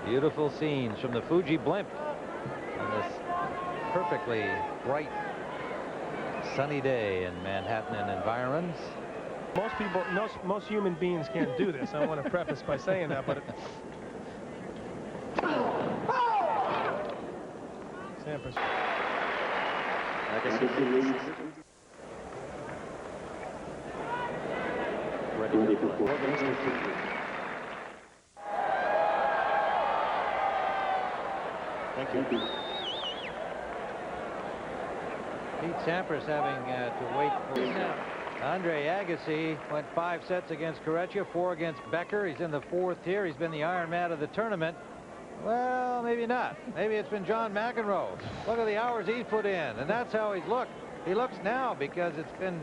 Beautiful scenes from the Fuji blimp on this perfectly bright sunny day in Manhattan and environs. Most people, most human beings can't do this. I want to preface by saying that, but Sampras. Agassi. Ready for Thank you. Pete Sampras having to wait for Andre Agassi. Went 5 sets against Correggia, 4 against Becker. He's in the 4th here. He's been the Iron Man of the tournament. Well, maybe not. Maybe it's been John McEnroe. Look at the hours he's put in, and that's how he's looked. He looks now because it's been...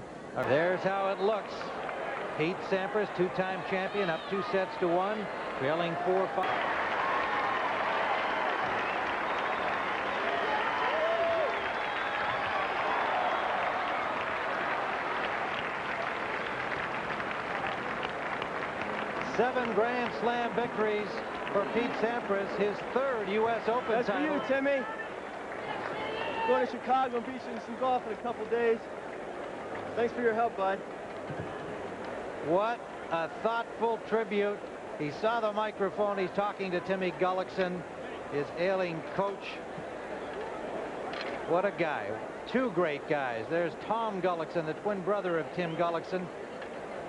There's how it looks. Pete Sampras, 2-time champion, up 2 sets to 1, trailing 4-5. Seven Grand Slam victories for Pete Sampras, his 3rd U.S. Open That's title. for you, Timmy. Going to Chicago and beat you in some golf in a couple days. Thanks for your help, bud. What a thoughtful tribute. He saw the microphone. He's talking to Timmy Gullickson, his ailing coach. What a guy. 2 great guys. There's Tom Gullickson, the twin brother of Tim Gullickson.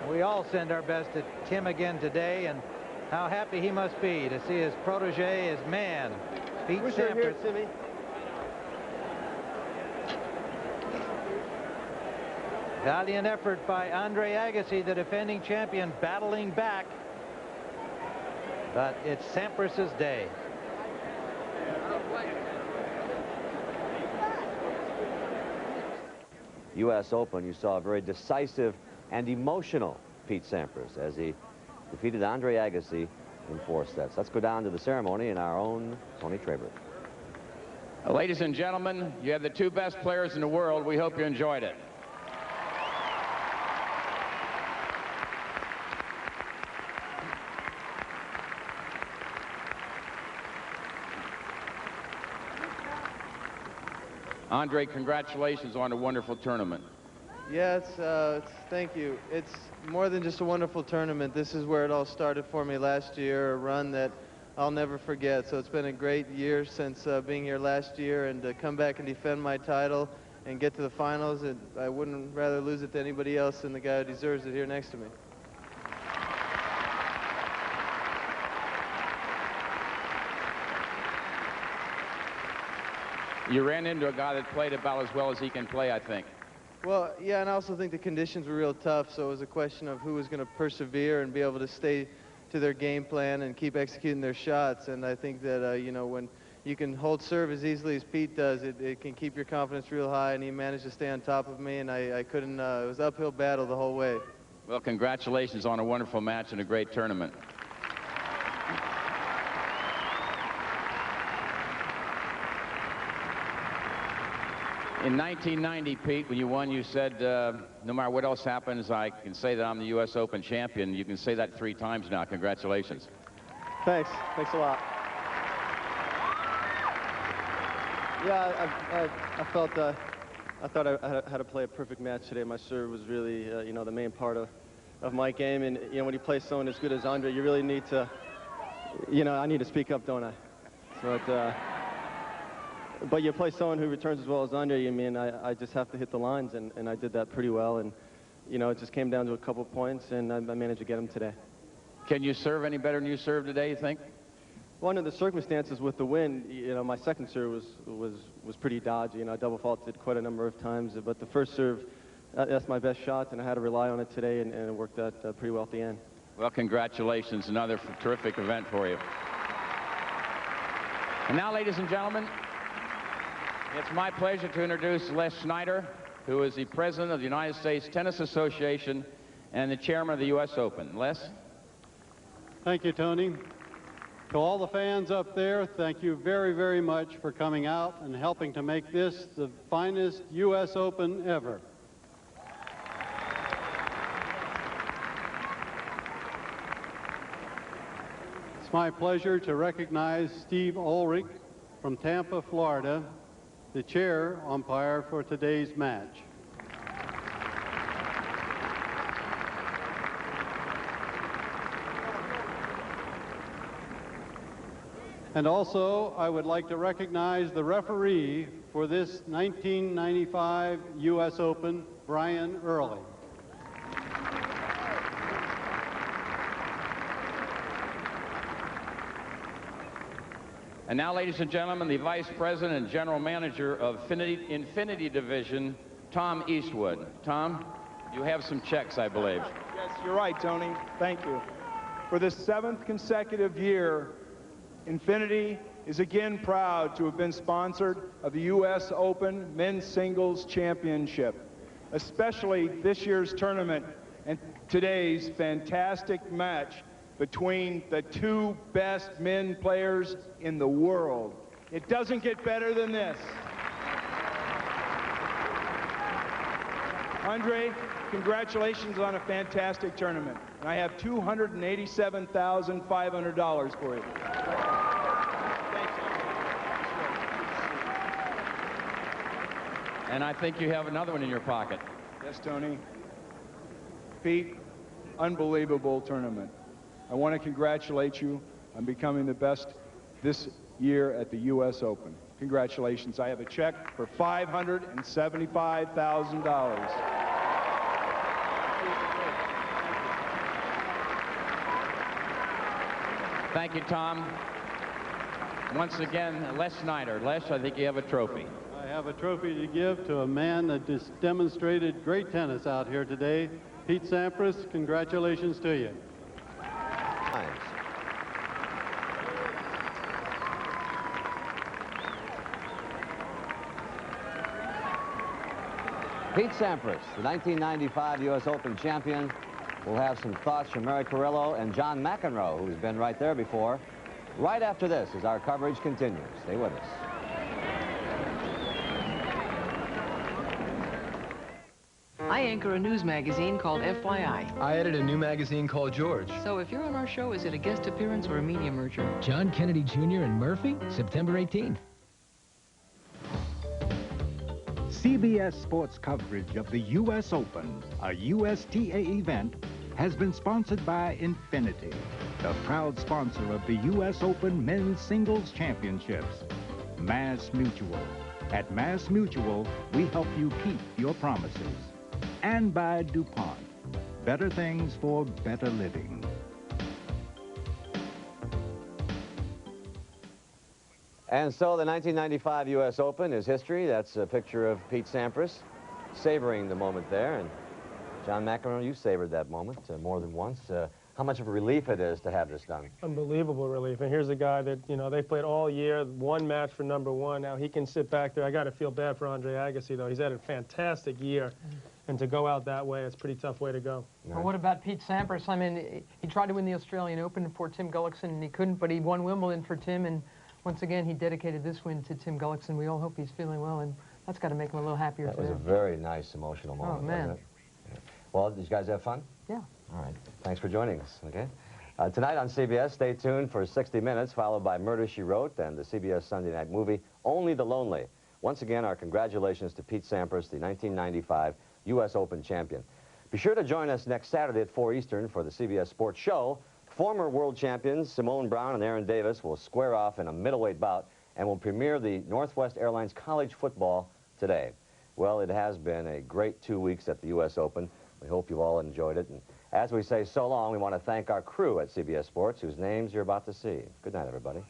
We all send our best to Tim again today, and how happy he must be to see his protege, his man, Pete Wish you were here, Sampras. Timmy. Valiant effort by Andre Agassi, the defending champion, battling back. But it's Sampras's day. U.S. Open, you saw a very decisive and emotional Pete Sampras as he defeated Andre Agassi in 4 sets. Let's go down to the ceremony in our own Tony Traber. Ladies and gentlemen, you have the 2 best players in the world. We hope you enjoyed it. Andre, congratulations on a wonderful tournament. Yes, thank you. It's more than just a wonderful tournament. This is where it all started for me last year, a run that I'll never forget. So it's been a great year since being here last year, and to come back and defend my title and get to the finals, I wouldn't rather lose it to anybody else than the guy who deserves it here next to me. You ran into a guy that played about as well as he can play, I think. Well, yeah, and I also think the conditions were real tough, so it was a question of who was going to persevere and be able to stay to their game plan and keep executing their shots. And I think that, you know, when you can hold serve as easily as Pete does, it can keep your confidence real high, and he managed to stay on top of me, and I couldn't, it was an uphill battle the whole way. Well, congratulations on a wonderful match and a great tournament. In 1990, Pete, when you won, you said, no matter what else happens, I can say that I'm the U.S. Open champion. You can say that 3 times now. Congratulations. Thanks. Thanks a lot. Yeah, I felt, I thought I had to play a perfect match today. My serve was really, you know, the main part of my game. And, you know, when you play someone as good as Andre, you really need to, you know, I need to speak up, don't I? But you play someone who returns as well as Andre, I mean, I just have to hit the lines, and I did that pretty well. And, you know, it just came down to a couple points, and I managed to get them today. Can you serve any better than you served today, you think? Well, under the circumstances with the win, you know, my second serve was pretty dodgy. You know, I double faulted quite a number of times, but the first serve, that's my best shot, and I had to rely on it today, and it worked out pretty well at the end. Well, congratulations. Another terrific event for you. And now, ladies and gentlemen, it's my pleasure to introduce Les Snyder, who is the president of the United States Tennis Association and the chairman of the U.S. Open. Les? Thank you, Tony. To all the fans up there, thank you very, very much for coming out and helping to make this the finest U.S. Open ever. It's my pleasure to recognize Steve Ulrich from Tampa, Florida, the chair umpire for today's match. And also, I would like to recognize the referee for this 1995 U.S. Open, Brian Early. And now, ladies and gentlemen, the Vice President and General Manager of Infinity Division, Tom Eastwood. Tom, you have some checks, I believe. Yes, you're right, Tony. Thank you. For the 7th consecutive year, Infinity is again proud to have been sponsored of the U.S. Open Men's Singles Championship, especially this year's tournament and today's fantastic match between the two best men players in the world. It doesn't get better than this. Andre, congratulations on a fantastic tournament. And I have $287,500 for you. And I think you have another one in your pocket. Yes, Tony. Pete, unbelievable tournament. I want to congratulate you on becoming the best this year at the U.S. Open. Congratulations. I have a check for $575,000. Thank you, Tom. Once again, Les Snyder. Les, I think you have a trophy. I have a trophy to give to a man that just demonstrated great tennis out here today. Pete Sampras, congratulations to you. Pete Sampras, the 1995 U.S. Open champion. We'll have some thoughts from Mary Carrillo and John McEnroe, who's been right there before, right after this as our coverage continues. Stay with us. I anchor a news magazine called FYI. I edit a new magazine called George. So if you're on our show, is it a guest appearance or a media merger? John Kennedy Jr. and Murphy, September 18th. CBS Sports coverage of the U.S. Open, a USTA event, has been sponsored by Infinity, the proud sponsor of the U.S. Open Men's Singles Championships. Mass Mutual. At Mass Mutual, we help you keep your promises. And by DuPont, better things for better living. And so the 1995 U.S. Open is history. That's a picture of Pete Sampras savoring the moment there. And John McEnroe, you savored that moment more than once. How much of a relief it is to have this done. Unbelievable relief. And here's a guy that, you know, they played all year, one match for #1. Now he can sit back there. I got to feel bad for Andre Agassi, though. He's had a fantastic year. And to go out that way, it's a pretty tough way to go. Well, what about Pete Sampras? I mean, he tried to win the Australian Open for Tim Gullickson, and he couldn't, but he won Wimbledon for Tim, and once again, he dedicated this win to Tim Gullickson. We all hope he's feeling well, and that's got to make him a little happier. That was a very nice, emotional moment. Oh, man. Wasn't it? Yeah. Well, did you guys have fun? Yeah. All right. Thanks for joining us, okay? Tonight on CBS, stay tuned for 60 Minutes, followed by Murder, She Wrote, and the CBS Sunday night movie, Only the Lonely. Once again, our congratulations to Pete Sampras, the 1995 U.S. Open champion. Be sure to join us next Saturday at 4 Eastern for the CBS Sports Show. Former world champions Simone Brown and Aaron Davis will square off in a middleweight bout and will premiere the Northwest Airlines College Football today. Well, it has been a great 2 weeks at the U.S. Open. We hope you all enjoyed it. And as we say so long, we want to thank our crew at CBS Sports, whose names you're about to see. Good night, everybody.